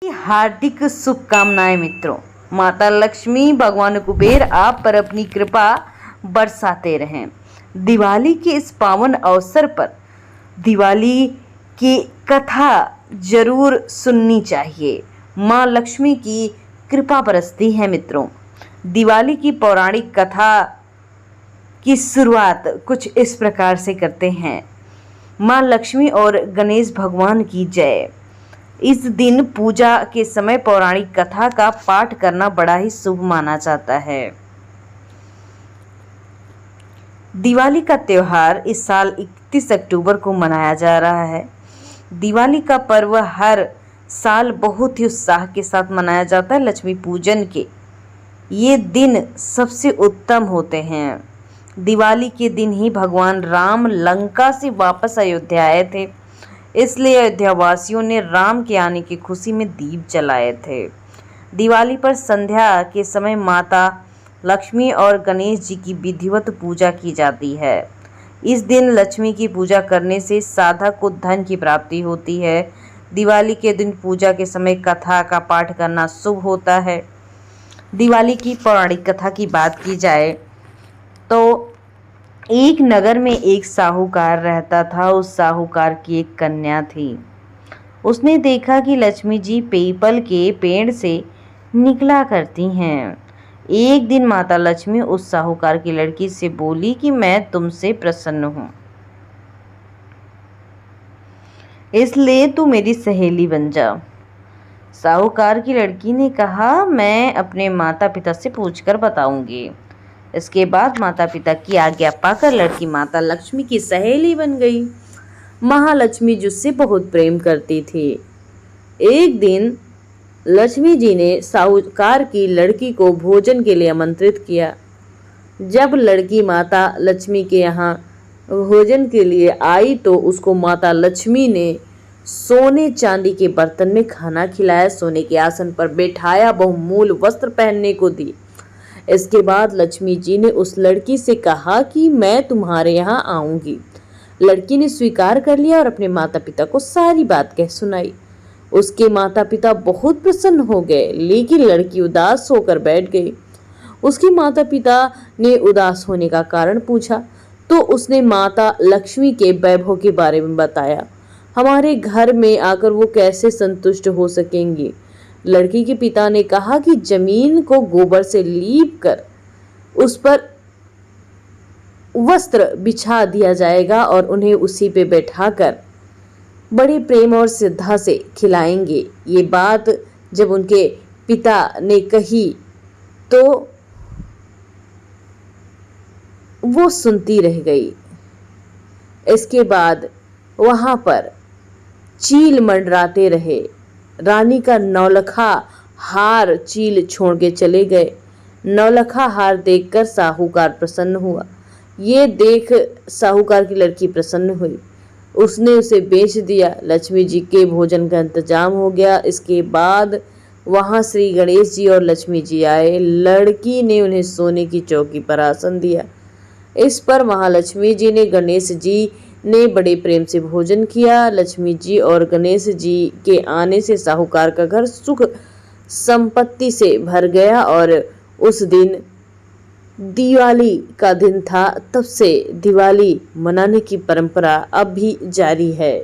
हार्दिक शुभकामनाएं मित्रों। माता लक्ष्मी भगवान कुबेर आप पर अपनी कृपा बरसाते रहें। दिवाली के इस पावन अवसर पर दिवाली की कथा जरूर सुननी चाहिए। माँ लक्ष्मी की कृपा बरसती है मित्रों। दिवाली की पौराणिक कथा की शुरुआत कुछ इस प्रकार से करते हैं। माँ लक्ष्मी और गणेश भगवान की जय। इस दिन पूजा के समय पौराणिक कथा का पाठ करना बड़ा ही शुभ माना जाता है। दिवाली का त्योहार इस साल 31 अक्टूबर को मनाया जा रहा है। दिवाली का पर्व हर साल बहुत ही उत्साह के साथ मनाया जाता है। लक्ष्मी पूजन के ये दिन सबसे उत्तम होते हैं। दिवाली के दिन ही भगवान राम लंका से वापस अयोध्या आए थे, इसलिए अयोध्या वासियों ने राम के आने की खुशी में दीप जलाए थे। दिवाली पर संध्या के समय माता लक्ष्मी और गणेश जी की विधिवत पूजा की जाती है। इस दिन लक्ष्मी की पूजा करने से साधक को धन की प्राप्ति होती है। दिवाली के दिन पूजा के समय कथा का पाठ करना शुभ होता है। दिवाली की पौराणिक कथा की बात की जाए तो एक नगर में एक साहूकार रहता था। उस साहूकार की एक कन्या थी। उसने देखा कि लक्ष्मी जी पीपल के पेड़ से निकला करती हैं। एक दिन माता लक्ष्मी उस साहूकार की लड़की से बोली कि मैं तुमसे प्रसन्न हूँ, इसलिए तू मेरी सहेली बन जा। साहूकार की लड़की ने कहा, मैं अपने माता पिता से पूछकर बताऊंगी। इसके बाद माता पिता की आज्ञा पाकर लड़की माता लक्ष्मी की सहेली बन गई। महालक्ष्मी जिससे बहुत प्रेम करती थी। एक दिन लक्ष्मी जी ने साहूकार की लड़की को भोजन के लिए आमंत्रित किया। जब लड़की माता लक्ष्मी के यहाँ भोजन के लिए आई तो उसको माता लक्ष्मी ने सोने चांदी के बर्तन में खाना खिलाया, सोने के आसन पर बैठाया, बहुमूल्य वस्त्र पहनने को दी। इसके बाद लक्ष्मी जी ने उस लड़की से कहा कि मैं तुम्हारे यहाँ आऊंगी। लड़की ने स्वीकार कर लिया और अपने माता पिता को सारी बात कह सुनाई। उसके माता पिता बहुत प्रसन्न हो गए, लेकिन लड़की उदास होकर बैठ गई। उसके माता पिता ने उदास होने का कारण पूछा तो उसने माता लक्ष्मी के वैभव के बारे में बताया। हमारे घर में आकर वो कैसे संतुष्ट हो सकेंगी। लड़की के पिता ने कहा कि जमीन को गोबर से लीप कर उस पर वस्त्र बिछा दिया जाएगा और उन्हें उसी पे बैठाकर बड़े प्रेम और श्रद्धा से खिलाएंगे। ये बात जब उनके पिता ने कही तो वो सुनती रह गई। इसके बाद वहां पर चील मंडराते रहे। रानी का नौलखा हार चील छोड़ के चले गए। नौलखा हार देखकर साहूकार प्रसन्न हुआ। ये देख साहूकार की लड़की प्रसन्न हुई। उसने उसे बेच दिया। लक्ष्मी जी के भोजन का इंतजाम हो गया। इसके बाद वहां श्री गणेश जी और लक्ष्मी जी आए। लड़की ने उन्हें सोने की चौकी पर आसन दिया। इस पर महालक्ष्मी जी ने गणेश जी ने बड़े प्रेम से भोजन किया। लक्ष्मी जी और गणेश जी के आने से साहूकार का घर सुख संपत्ति से भर गया और उस दिन दिवाली का दिन था। तब से दिवाली मनाने की परंपरा अब भी जारी है।